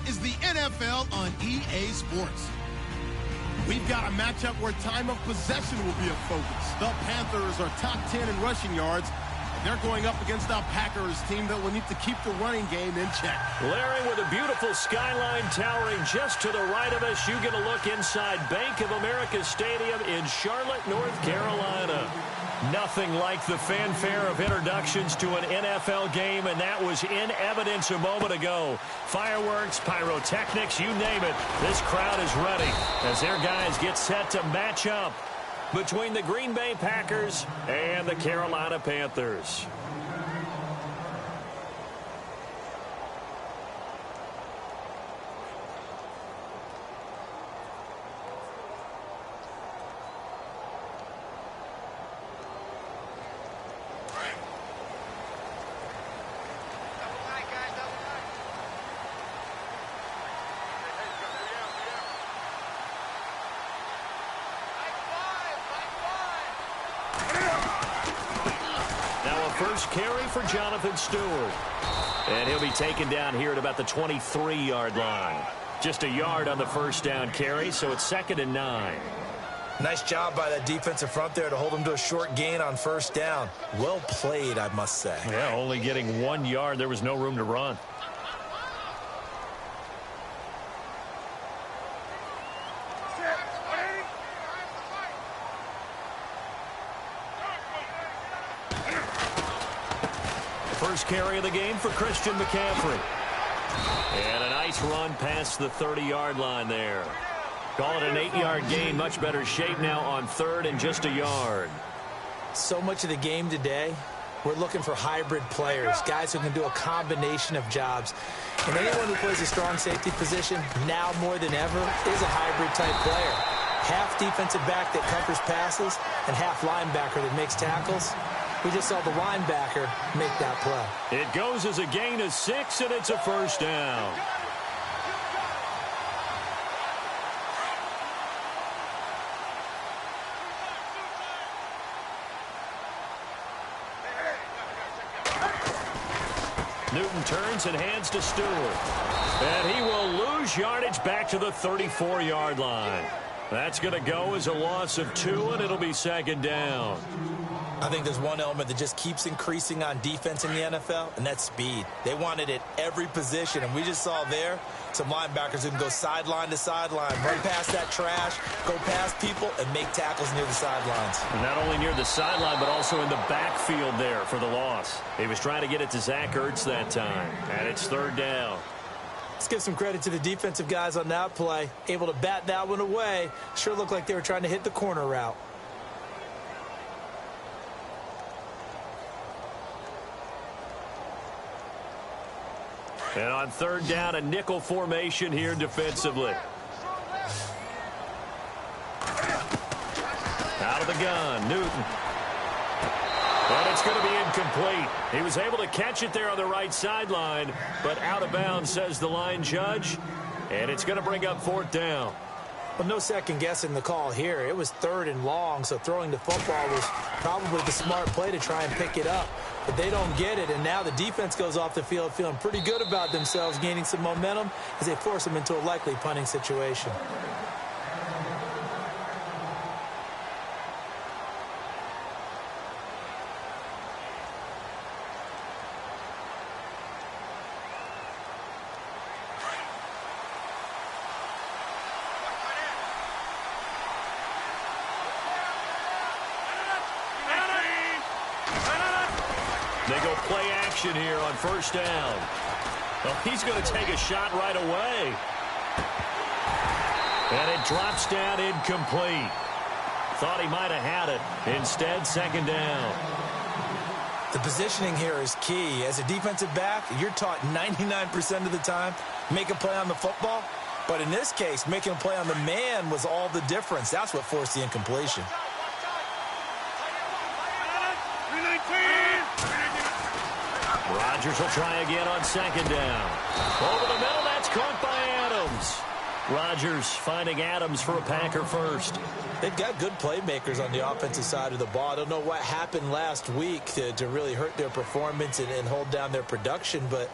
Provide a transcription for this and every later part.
is the NFL on EA Sports. We've got a matchup where time of possession will be a focus. The Panthers are top 10 in rushing yards. They're going up against a Packers team that will need to keep the running game in check. Larry, with a beautiful skyline towering just to the right of us, you get a look inside Bank of America Stadium in Charlotte, North Carolina. Nothing like the fanfare of introductions to an NFL game, and that was in evidence a moment ago. Fireworks, pyrotechnics, you name it. This crowd is ready as their guys get set to match up between the Green Bay Packers and the Carolina Panthers. First carry for Jonathan Stewart. And he'll be taken down here at about the 23-yard line. Just a yard on the first down carry, so it's 2nd and 9. Nice job by that defensive front there to hold him to a short gain on first down. Well played, I must say. Yeah, only getting 1 yard. There was no room to run. First carry of the game for Christian McCaffrey. And a nice run past the 30-yard line there. Call it an 8-yard gain. Much better shape now on 3rd and just a yard. So much of the game today, we're looking for hybrid players, guys who can do a combination of jobs. And anyone who plays a strong safety position, now more than ever, is a hybrid-type player. Half defensive back that covers passes and half linebacker that makes tackles. We just saw the linebacker make that play. It goes as a gain of 6, and it's a first down. Newton turns and hands to Stewart. And he will lose yardage back to the 34-yard line. That's going to go as a loss of 2, and it'll be 2nd down. I think there's one element that just keeps increasing on defense in the NFL, and that's speed. They want it at every position, and we just saw there some linebackers who can go sideline to sideline, run past that trash, go past people, and make tackles near the sidelines. And not only near the sideline, but also in the backfield there for the loss. He was trying to get it to Zach Ertz that time, and it's 3rd down. Let's give some credit to the defensive guys on that play. Able to bat that one away. Sure looked like they were trying to hit the corner route. And on 3rd down, a nickel formation here defensively. Out of the gun, Newton. And it's going to be incomplete. He was able to catch it there on the right sideline, but out of bounds, says the line judge. And it's going to bring up 4th down. Well, no second guessing the call here. It was 3rd and long, so throwing the football was probably the smart play to try and pick it up. But they don't get it, and now the defense goes off the field feeling pretty good about themselves, gaining some momentum as they force them into a likely punting situation. They go play action here on 1st down. Well, he's going to take a shot right away. And it drops down incomplete. Thought he might have had it. Instead, 2nd down. The positioning here is key. As a defensive back, you're taught 99% of the time, make a play on the football. But in this case, making a play on the man was all the difference. That's what forced the incompletion. Rodgers will try again on 2nd down. Over the middle, that's caught by Adams. Rodgers finding Adams for a Packer first. They've got good playmakers on the offensive side of the ball. I don't know what happened last week to really hurt their performance and hold down their production, but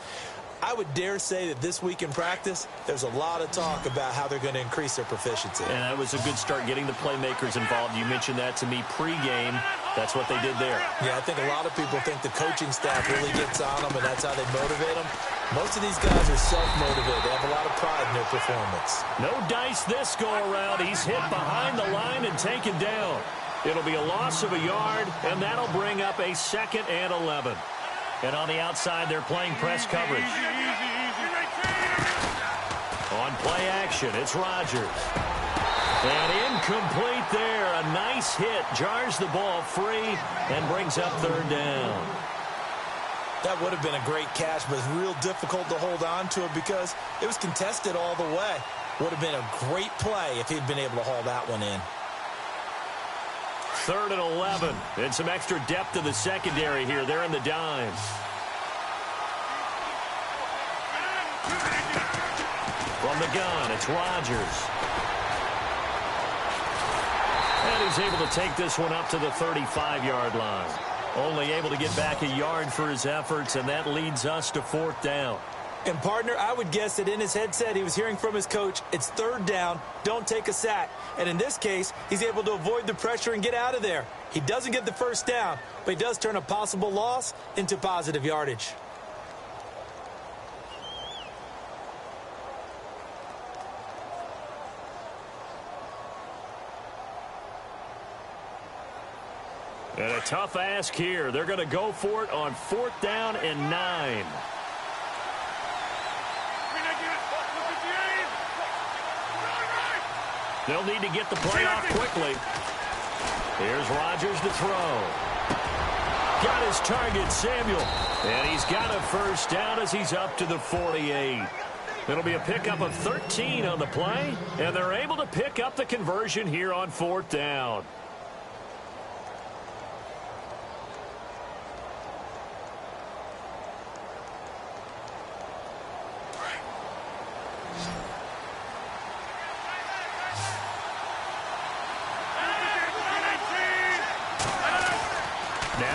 I would dare say that this week in practice, there's a lot of talk about how they're going to increase their proficiency. And that was a good start getting the playmakers involved. You mentioned that to me pregame. That's what they did there. Yeah, I think a lot of people think the coaching staff really gets on them, and that's how they motivate them. Most of these guys are self-motivated. They have a lot of pride in their performance. No dice this go-around. He's hit behind the line and taken down. It'll be a loss of a yard, and that'll bring up a 2nd and 11. And on the outside, they're playing press coverage. On play action, it's Rodgers. And incomplete there. A nice hit. Jars the ball free and brings up 3rd down. That would have been a great catch, but it's real difficult to hold on to it because it was contested all the way. Would have been a great play if he'd been able to haul that one in. 3rd and 11. And some extra depth to the secondary here. They're in the dimes. From the gun, it's Rodgers. And he's able to take this one up to the 35-yard line. Only able to get back a yard for his efforts, and that leads us to 4th down. And, partner, I would guess that in his headset he was hearing from his coach, it's 3rd down, don't take a sack. And in this case, he's able to avoid the pressure and get out of there. He doesn't get the 1st down, but he does turn a possible loss into positive yardage. And a tough ask here. They're going to go for it on 4th down and 9. They'll need to get the play off quickly. Here's Rodgers to throw. Got his target, Samuel. And he's got a 1st down as he's up to the 48. It'll be a pickup of 13 on the play. And they're able to pick up the conversion here on 4th down.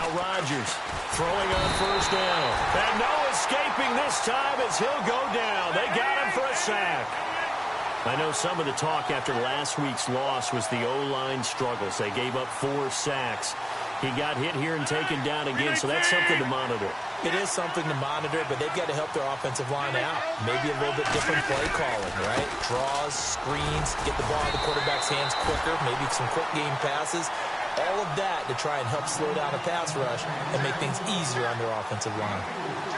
Rodgers throwing on 1st down. And no escaping this time as he'll go down. They got him for a sack. I know some of the talk after last week's loss was the O-line struggles. They gave up 4 sacks. He got hit here and taken down again, so that's something to monitor. It is something to monitor, but they've got to help their offensive line out. Maybe a little bit different play calling, right? Draws, screens, get the ball in the quarterback's hands quicker, maybe some quick game passes. All of that to try and help slow down a pass rush and make things easier on their offensive line.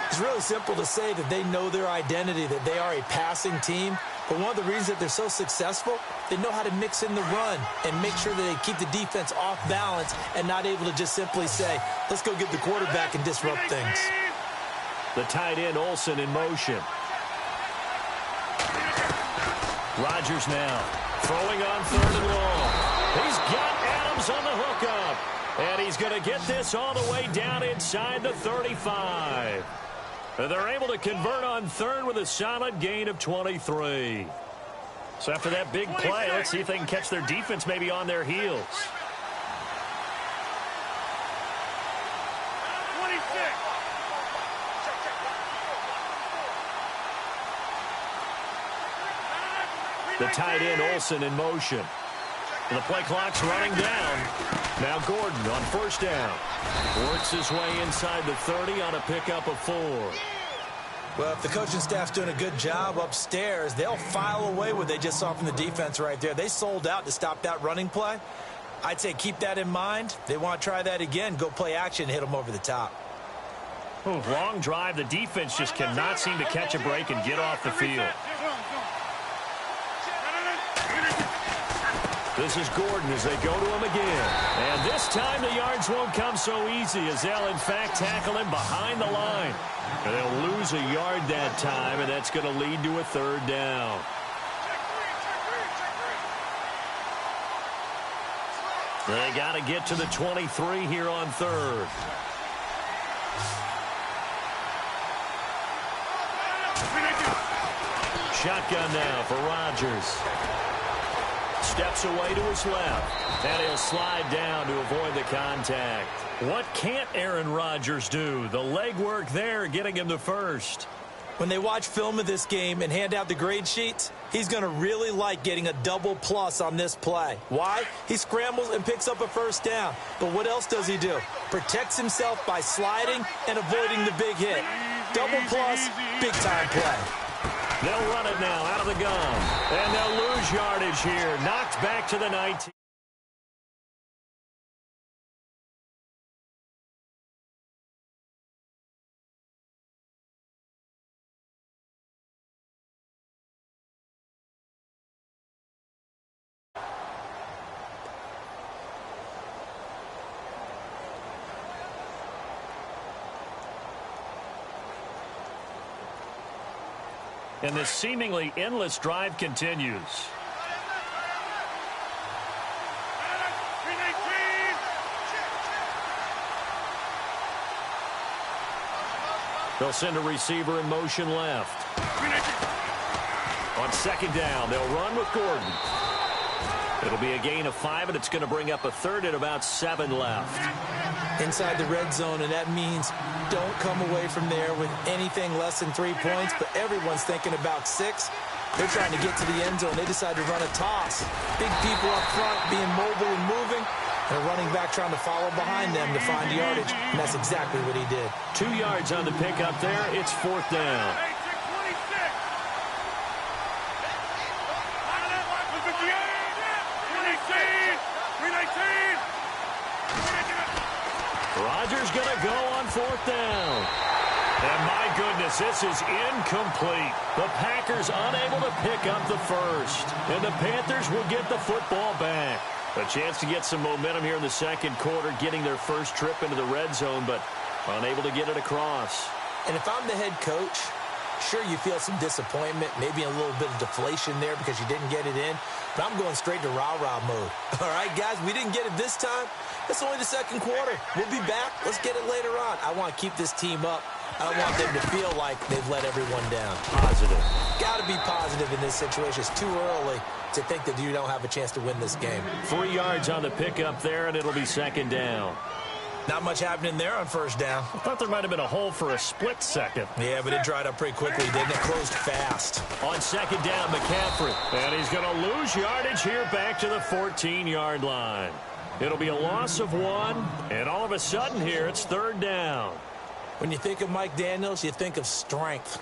It's really simple to say that they know their identity, that they are a passing team. But one of the reasons that they're so successful, they know how to mix in the run and make sure that they keep the defense off balance and not able to just simply say, let's go get the quarterback and disrupt things. The tight end, Olsen, in motion. Rodgers now throwing on 3rd and long. He's got Adams on the hookup. And he's going to get this all the way down inside the 35. And they're able to convert on 3rd with a solid gain of 23. So after that big play, let's see if they can catch their defense maybe on their heels. 26. The tight end, Olsen, in motion. The play clock's running down. Now Gordon on 1st down. Works his way inside the 30 on a pickup of 4. Well, if the coaching staff's doing a good job upstairs, they'll file away what they just saw from the defense right there. They sold out to stop that running play. I'd say keep that in mind. They want to try that again. Go play action and hit them over the top. Long drive. The defense just cannot seem to catch a break and get off the field. This is Gordon as they go to him again. And this time the yards won't come so easy as they'll, in fact, tackle him behind the line. And they'll lose a yard that time, and that's going to lead to a 3rd down. They got to get to the 23 here on 3rd. Shotgun now for Rodgers. Steps away to his left. And he'll slide down to avoid the contact. What can't Aaron Rodgers do? The legwork there getting him the 1st. When they watch film of this game and hand out the grade sheets, he's going to really like getting a double plus on this play. Why? He scrambles and picks up a first down. But what else does he do? Protects himself by sliding and avoiding the big hit. Double plus, big-time play. They'll run it now out of the gun. And they'll lose yardage here. Knocked back to the 19. And this seemingly endless drive continues. They'll send a receiver in motion left. On second down, they'll run with Gordon. It'll be a gain of 5, and it's going to bring up a third and about 7 left. Inside the red zone, and that means don't come away from there with anything less than 3 points, but everyone's thinking about 6. They're trying to get to the end zone. They decide to run a toss. Big people up front being mobile and moving, and a running back trying to follow behind them to find yardage, and that's exactly what he did. 2 yards on the pickup there. It's 4th down. Rodgers going to go on 4th down. And my goodness, this is incomplete. The Packers unable to pick up the first. And the Panthers will get the football back. A chance to get some momentum here in the second quarter, getting their first trip into the red zone, but unable to get it across. And if I'm the head coach, sure, you feel some disappointment, maybe a little bit of deflation there because you didn't get it in. But I'm going straight to rah-rah mode. All right, guys, we didn't get it this time. It's only the second quarter. We'll be back. Let's get it later on. I want to keep this team up. I don't want them to feel like they've let everyone down. Positive. Got to be positive in this situation. It's too early to think that you don't have a chance to win this game. 3 yards on the pickup there, and it'll be second down. Not much happening there on first down. I thought there might have been a hole for a split second. Yeah, but it dried up pretty quickly, didn't it? Closed fast. On second down, McCaffrey. And he's going to lose yardage here back to the 14-yard line. It'll be a loss of 1, and all of a sudden here, it's 3rd down. When you think of Mike Daniels, you think of strength.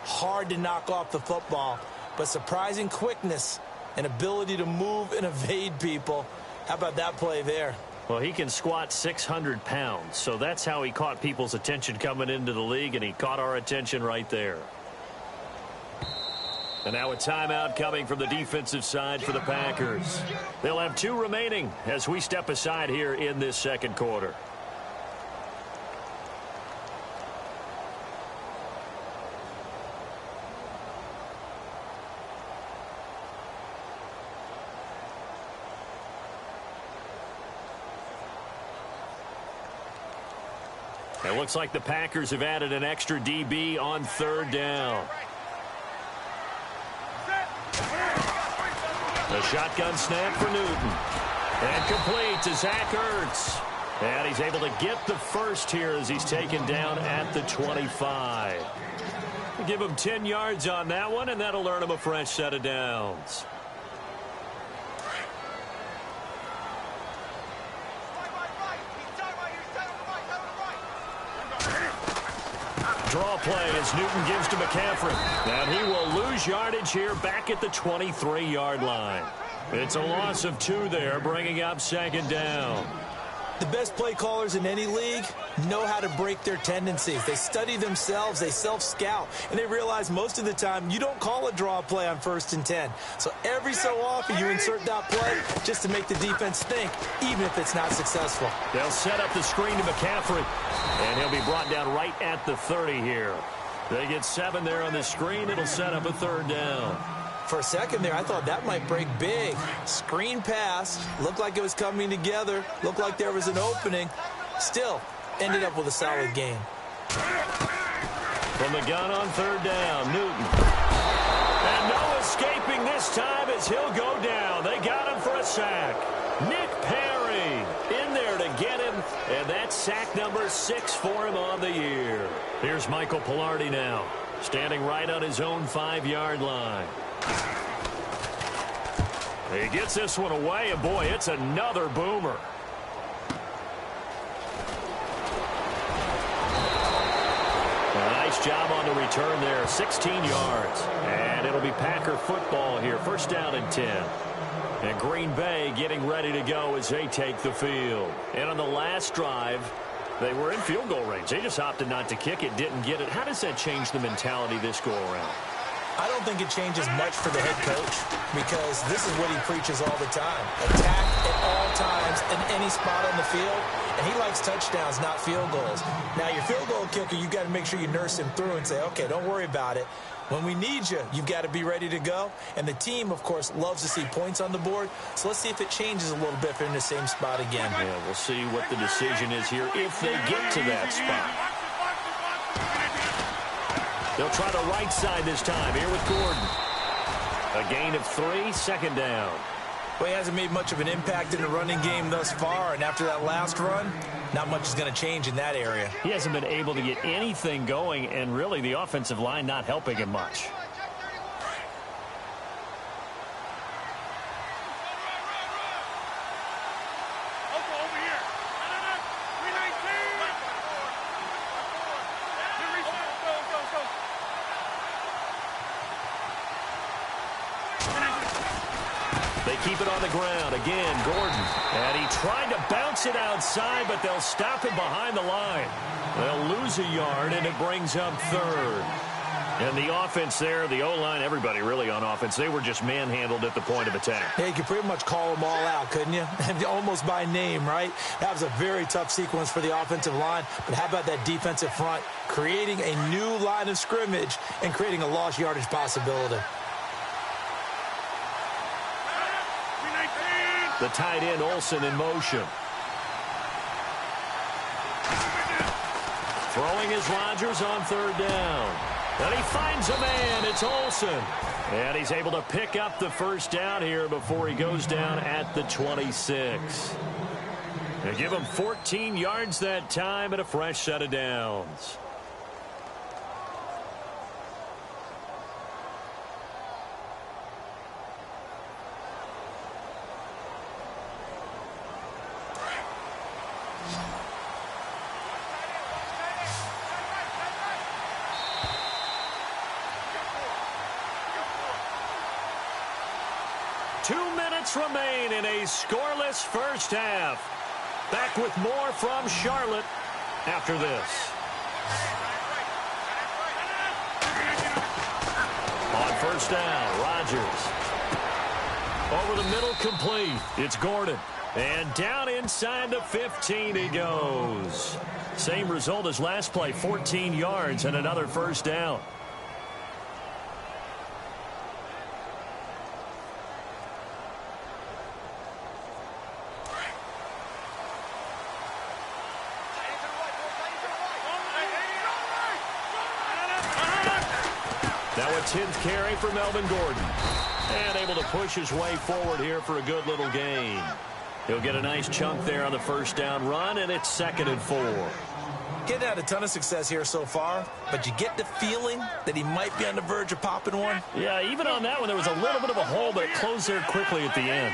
Hard to knock off the football, but surprising quickness and ability to move and evade people. How about that play there? Well, he can squat 600 pounds, so that's how he caught people's attention coming into the league, and he caught our attention right there. And now a timeout coming from the defensive side for the Packers. They'll have 2 remaining as we step aside here in this second quarter. It looks like the Packers have added an extra DB on 3rd down. The shotgun snap for Newton. And complete to Zach Ertz. And he's able to get the first here as he's taken down at the 25. Give him 10 yards on that one, and that'll earn him a fresh set of downs. Draw play as Newton gives to McCaffrey. And he will lose yardage here back at the 23-yard line. It's a loss of 2 there, bringing up second down. The best play callers in any league know how to break their tendencies. They study themselves, they self-scout, and they realize most of the time you don't call a draw play on 1st and 10. So every so often you insert that play just to make the defense think, even if it's not successful. They'll set up the screen to McCaffrey, and he'll be brought down right at the 30 here. They get 7 there on the screen. It'll set up a 3rd down. For a second there, I thought that might break big. Screen pass, looked like it was coming together, looked like there was an opening. Still, ended up with a solid game. From the gun on 3rd down, Newton. And no escaping this time as he'll go down. They got him for a sack. Nick Perry in there to get him, and that's sack number 6 for him on the year. Here's Michael Pilardi now. standing right on his own 5-yard line. He gets this one away, and boy, it's another boomer. Nice job on the return there, 16 yards. And it'll be Packer football here, first down and 10. And Green Bay getting ready to go as they take the field. And on the last drive, they were in field goal range. They just opted not to kick it, didn't get it. How does that change the mentality this go-around? I don't think it changes much for the head coach because this is what he preaches all the time. Attack at all times in any spot on the field, and he likes touchdowns, not field goals. Now, your field goal kicker, you've got to make sure you nurse him through and say, okay, don't worry about it. When we need you, you've got to be ready to go. And the team, of course, loves to see points on the board. So let's see if it changes a little bit if they're in the same spot again. Yeah, we'll see what the decision is here if they get to that spot. They'll try the right side this time here with Gordon. A gain of 3, second down. Well, he hasn't made much of an impact in the running game thus far, and after that last run, not much is going to change in that area. He hasn't been able to get anything going, and really the offensive line not helping him much. Keep it on the ground. Again, Gordon. And he tried to bounce it outside, but they'll stop him behind the line. They'll lose a yard, and it brings up third. And the offense there, the O-line, everybody really on offense, they were just manhandled at the point of attack. Yeah, you could pretty much call them all out, couldn't you? Almost by name, right? That was a very tough sequence for the offensive line. But how about that defensive front creating a new line of scrimmage and creating a lost yardage possibility? The tight end, Olsen, in motion. Throwing is Rodgers on third down. And he finds a man. It's Olsen. And he's able to pick up the first down here before he goes down at the 26. They give him 14 yards that time and a fresh set of downs. Remain in a scoreless first half. Back with more from Charlotte after this. On first down, Rodgers. Over the middle, complete. It's Gordon. And down inside the 15 he goes. Same result as last play, 14 yards and another first down. Now a 10th carry for Melvin Gordon. And able to push his way forward here for a good little gain. He'll get a nice chunk there on the first down run, and it's 2nd and 4. Getting had a ton of success here so far, but you get the feeling that he might be on the verge of popping one. Yeah, even on that one, there was a little bit of a hole, but it closed there quickly at the end.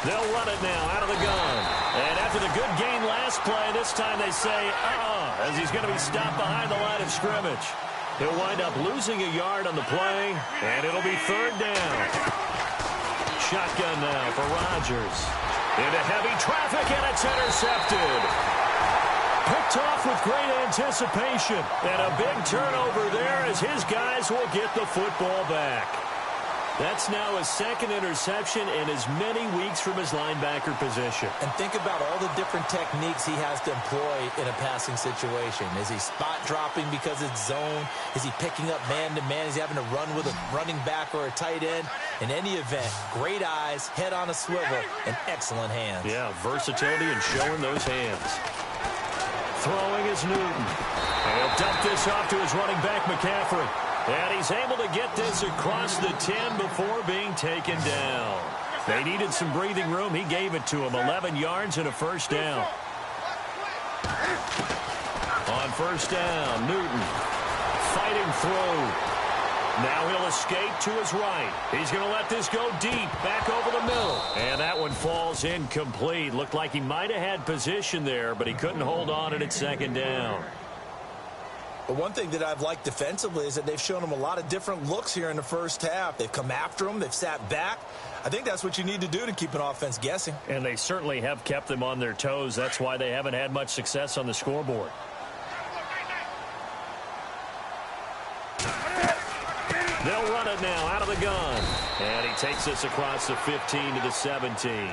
They'll run it now out of the gun. And after the good gain last play, this time they say, as he's going to be stopped behind the line of scrimmage. He'll wind up losing a yard on the play, and it'll be 3rd down. Shotgun now for Rodgers. Into heavy traffic, and it's intercepted. Picked off with great anticipation. And a big turnover there as his guys will get the football back. That's now his 2nd interception in as many weeks from his linebacker position. And think about all the different techniques he has to employ in a passing situation. Is he spot dropping because it's zone? Is he picking up man-to-man? Is he having to run with a running back or a tight end? In any event, great eyes, head on a swivel, and excellent hands. Yeah, versatility and showing those hands. Throwing is Newton. And he'll dump this off to his running back, McCaffrey. And he's able to get this across the 10 before being taken down. They needed some breathing room. He gave it to him. 11 yards and a first down. On first down, Newton fighting through. Now he'll escape to his right. He's going to let this go deep, back over the middle. And that one falls incomplete. Looked like he might have had position there, but he couldn't hold on to it at second down. But one thing that I've liked defensively is that they've shown him a lot of different looks here in the first half. They've come after him. They've sat back. I think that's what you need to do to keep an offense guessing. And they certainly have kept them on their toes. That's why they haven't had much success on the scoreboard. They'll run it now out of the gun. And he takes us across the 15 to the 17.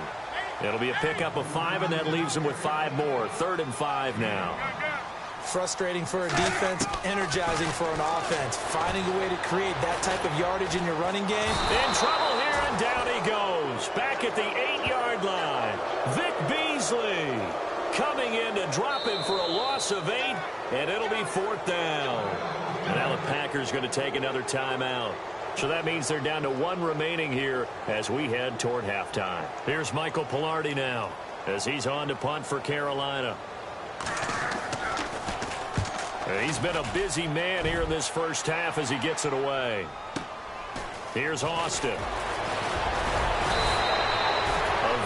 It'll be a pickup of 5, and that leaves them with 5 more. 3rd and 5 now. Frustrating for a defense, energizing for an offense. Finding a way to create that type of yardage in your running game. In trouble here, and down he goes. Back at the 8-yard line. Vic Beasley coming in to drop him for a loss of 8, and it'll be 4th down. And now the Packers going to take another timeout. So that means they're down to 1 remaining here as we head toward halftime. Here's Michael Pilardi now as he's on to punt for Carolina. He's been a busy man here in this first half as he gets it away. Here's Austin. A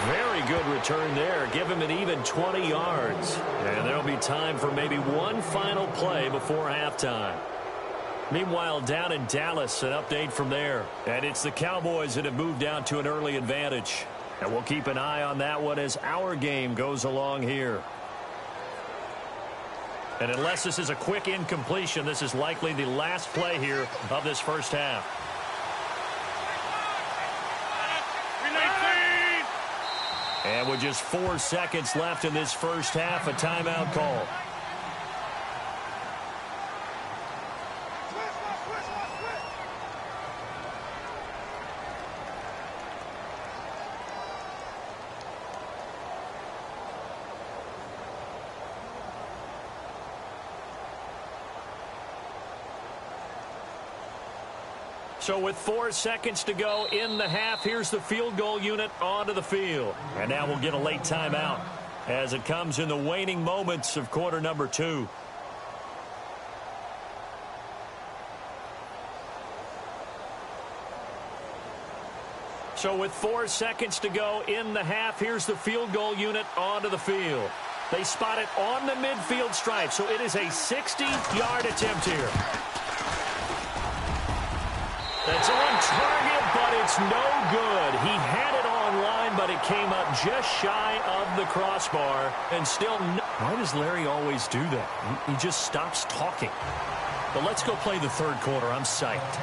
very good return there. Give him an even 20 yards. And there'll be time for maybe one final play before halftime. Meanwhile, down in Dallas, an update from there. And it's the Cowboys that have moved down to an early advantage. And we'll keep an eye on that one as our game goes along here. And unless this is a quick incompletion, this is likely the last play here of this first half. And with just 4 seconds left in this first half, a timeout call. So with 4 seconds to go in the half, here's the field goal unit onto the field. And now we'll get a late timeout as it comes in the waning moments of quarter number 2. So with 4 seconds to go in the half, here's the field goal unit onto the field. They spot it on the midfield stripe, so it is a 60-yard attempt here. That's on target, but it's no good. He had it online, but it came up just shy of the crossbar. And still, why does Larry always do that? He just stops talking. But let's go play the third quarter. I'm psyched.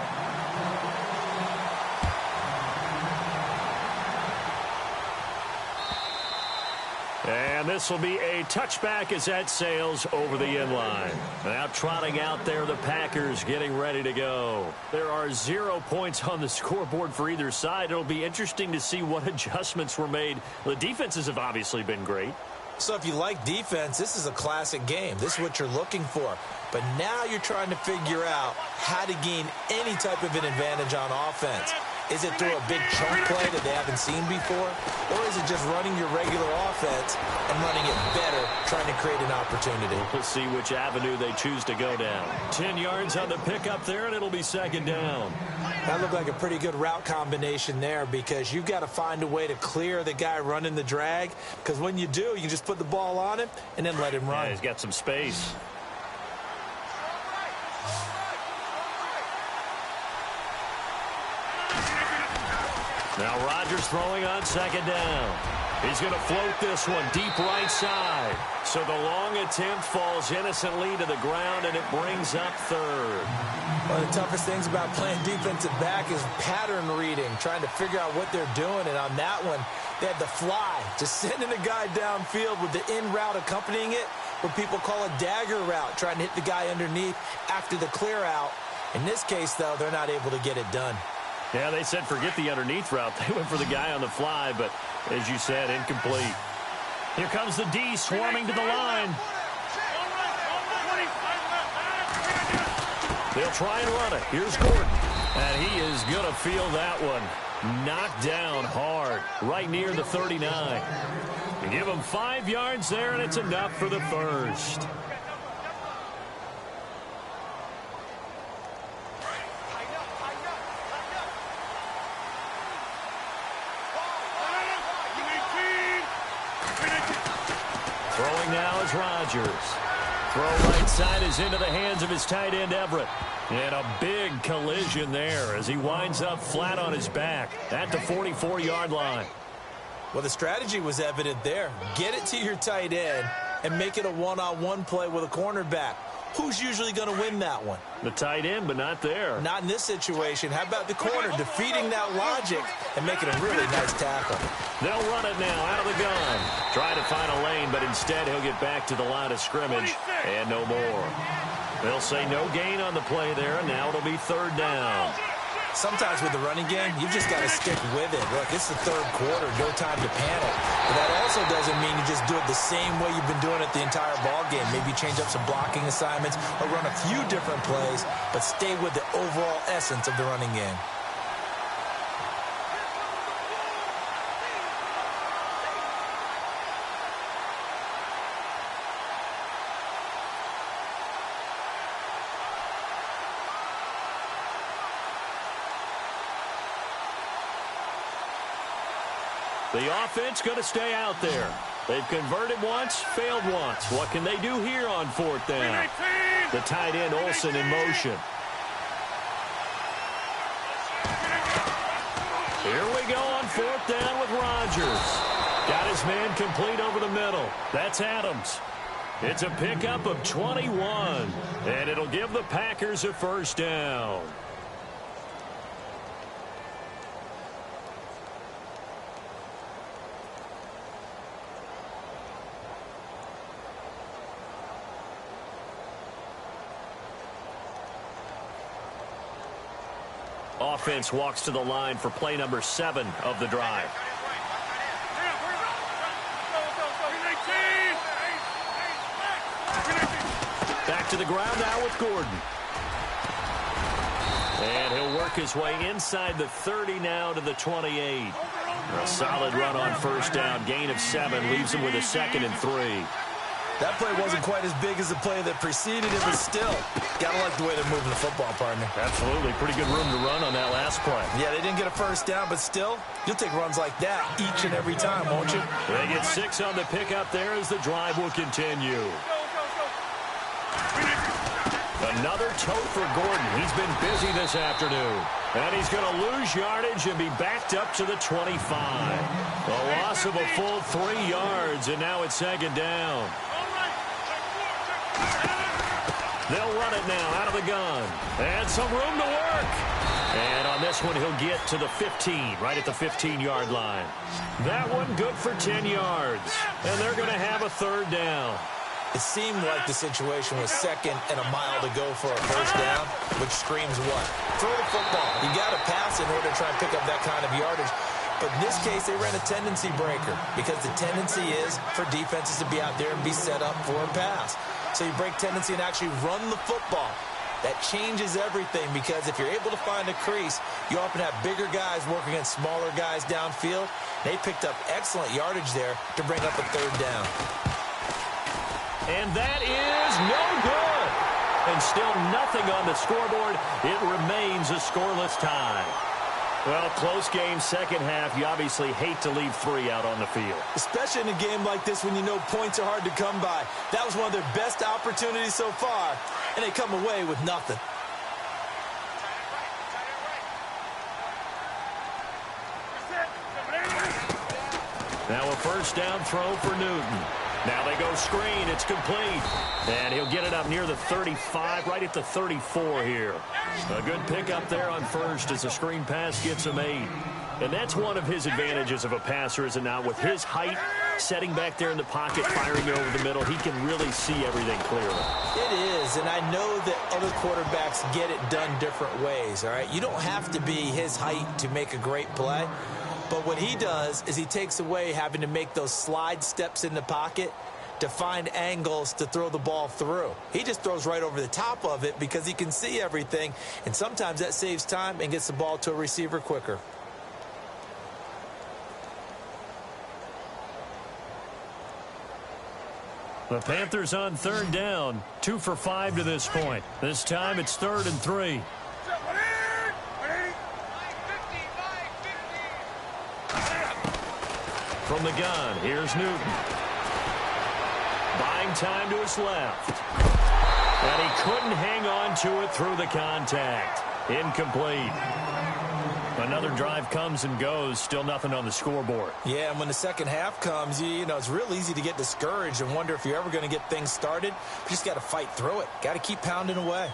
And this will be a touchback as that sails over the end line. Now trotting out there, the Packers getting ready to go. There are 0 points on the scoreboard for either side. It'll be interesting to see what adjustments were made. The defenses have obviously been great. So if you like defense, this is a classic game. This is what you're looking for. But now you're trying to figure out how to gain any type of an advantage on offense. Is it through a big chunk play that they haven't seen before? Or is it just running your regular offense and running it better, trying to create an opportunity? We'll see which avenue they choose to go down. 10 yards on the pickup there, and it'll be second down. That looked like a pretty good route combination there because you've got to find a way to clear the guy running the drag. Because when you do, you just put the ball on him and then let him run. Yeah, he's got some space. Now Rodgers throwing on second down. He's going to float this one deep right side. So the long attempt falls innocently to the ground, and it brings up third. One of the toughest things about playing defensive back is pattern reading, trying to figure out what they're doing. And on that one, they had the fly, just sending a guy downfield with the in route accompanying it, what people call a dagger route, trying to hit the guy underneath after the clear out. In this case, though, they're not able to get it done. Yeah, they said forget the underneath route. They went for the guy on the fly, but as you said, incomplete. Here comes the D swarming to the line. They'll try and run it. Here's Gordon. And he is going to feel that one. Knocked down hard, right near the 39. You give him 5 yards there, and it's enough for the first. Throwing now is Rodgers. Throw right side is into the hands of his tight end, Everett. And a big collision there as he winds up flat on his back at the 44-yard line. Well, the strategy was evident there. Get it to your tight end and make it a one-on-one play with a cornerback. Who's usually going to win that one? The tight end, but not there. Not in this situation. How about the corner defeating that logic and making a really nice tackle? They'll run it now out of the gun. Try to find a lane, but instead he'll get back to the line of scrimmage and no more. They'll say no gain on the play there, and now it'll be third down. Sometimes with the running game, you've just got to stick with it. Look, it's the third quarter, no time to panic. But that also doesn't mean you just do it the same way you've been doing it the entire ball game. Maybe change up some blocking assignments or run a few different plays, but stay with the overall essence of the running game. The offense going to stay out there. They've converted once, failed once. What can they do here on fourth down? The tight end, Olsen, in motion. Here we go on fourth down with Rodgers. Got his man complete over the middle. That's Adams. It's a pickup of 21, and it'll give the Packers a first down. Offense walks to the line for play number 7 of the drive. Back to the ground now with Gordon. And he'll work his way inside the 30 now to the 28. A solid run on first down. Gain of 7 leaves him with a 2nd and 3. That play wasn't quite as big as the play that preceded it, but still, gotta like the way they're moving the football, partner. Absolutely. Pretty good room to run on that last play. Yeah, they didn't get a first down, but still, you'll take runs like that each and every time, won't you? They get 6 on the pickup there as the drive will continue. Another tote for Gordon. He's been busy this afternoon. And he's going to lose yardage and be backed up to the 25. A loss of a full 3 yards, and now it's 2nd down. They'll run it now out of the gun. And some room to work. And on this one, he'll get to the 15, right at the 15-yard line. That one good for 10 yards. And they're going to have a third down. It seemed like the situation was 2nd and a mile to go for a first down, which screams what? Throw the football. You got to pass in order to try and pick up that kind of yardage. But in this case, they ran a tendency breaker because the tendency is for defenses to be out there and be set up for a pass. So you break tendency and actually run the football. That changes everything because if you're able to find a crease, you often have bigger guys working against smaller guys downfield. They picked up excellent yardage there to bring up a third down. And that is no good. And still nothing on the scoreboard. It remains a scoreless tie. Well, close game, second half. You obviously hate to leave 3 out on the field. Especially in a game like this when you know points are hard to come by. That was one of their best opportunities so far, and they come away with nothing. Now a first down throw for Newton. Now they go screen. It's complete. And he'll get it up near the 35, right at the 34 here. A good pickup there on first as the screen pass gets him 8. And that's one of his advantages of a passer, is it not? With his height, setting back there in the pocket, firing over the middle, he can really see everything clearly. It is, and I know that other quarterbacks get it done different ways, all right? You don't have to be his height to make a great play. But what he does is he takes away having to make those slide steps in the pocket to find angles to throw the ball through. He just throws right over the top of it because he can see everything, and sometimes that saves time and gets the ball to a receiver quicker. The Panthers on third down, 2 for 5 to this point. This time it's 3rd and 3. From the gun, here's Newton. Buying time to his left. And he couldn't hang on to it through the contact. Incomplete. Another drive comes and goes. Still nothing on the scoreboard. Yeah, and when the second half comes, you know, it's real easy to get discouraged and wonder if you're ever going to get things started. You just got to fight through it. Got to keep pounding away.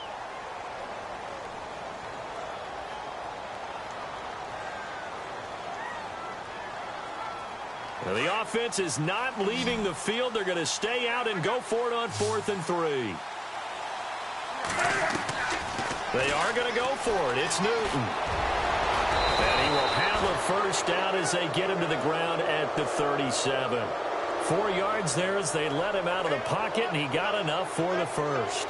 Now, the offense is not leaving the field. They're going to stay out and go for it on 4th and 3. They are going to go for it. It's Newton. And he will have a first down as they get him to the ground at the 37. 4 yards there as they let him out of the pocket, and he got enough for the first.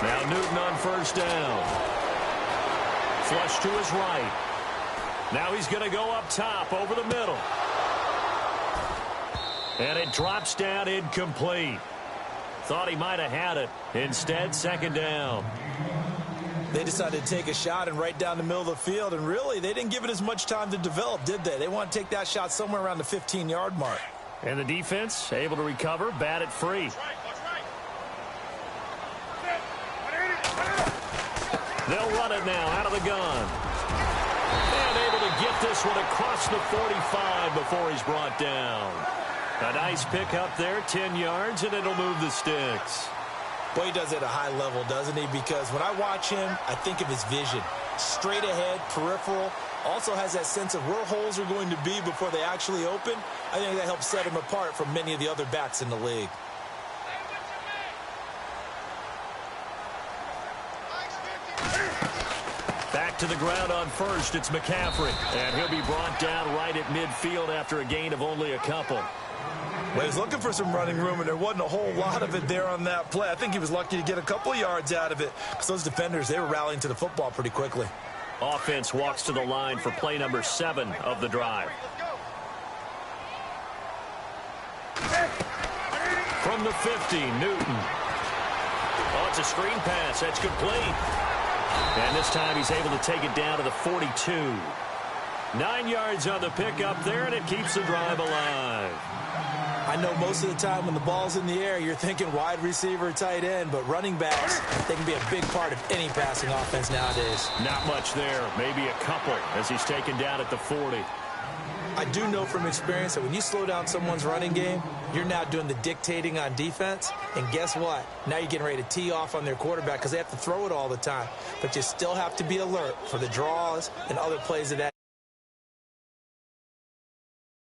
Now Newton on first down. Flush to his right. Now he's going to go up top over the middle. And it drops down incomplete. Thought he might have had it. Instead, second down. They decided to take a shot and right down the middle of the field, and really, they didn't give it as much time to develop, did they? They want to take that shot somewhere around the 15-yard mark. And the defense able to recover, bat it free. They'll run it now out of the gun. And able to get this one across the 45 before he's brought down. A nice pick up there, 10 yards, and it'll move the sticks. Boy, he does it at a high level, doesn't he? Because when I watch him, I think of his vision. Straight ahead, peripheral. Also has that sense of where holes are going to be before they actually open. I think that helps set him apart from many of the other backs in the league. Back to the ground on first, it's McCaffrey. And he'll be brought down right at midfield after a gain of only a couple. Well, he was looking for some running room, and there wasn't a whole lot of it there on that play. I think he was lucky to get a couple of yards out of it because those defenders, they were rallying to the football pretty quickly. Offense walks to the line for play number 7 of the drive. From the 50, Newton. Oh, it's a screen pass. That's complete. And this time he's able to take it down to the 42. 9 yards on the pickup there, and it keeps the drive alive. I know most of the time when the ball's in the air, you're thinking wide receiver, tight end, but running backs, they can be a big part of any passing offense nowadays. Not much there, maybe a couple as he's taken down at the 40. I do know from experience that when you slow down someone's running game, you're now doing the dictating on defense, and guess what? Now you're getting ready to tee off on their quarterback because they have to throw it all the time, but you still have to be alert for the draws and other plays of that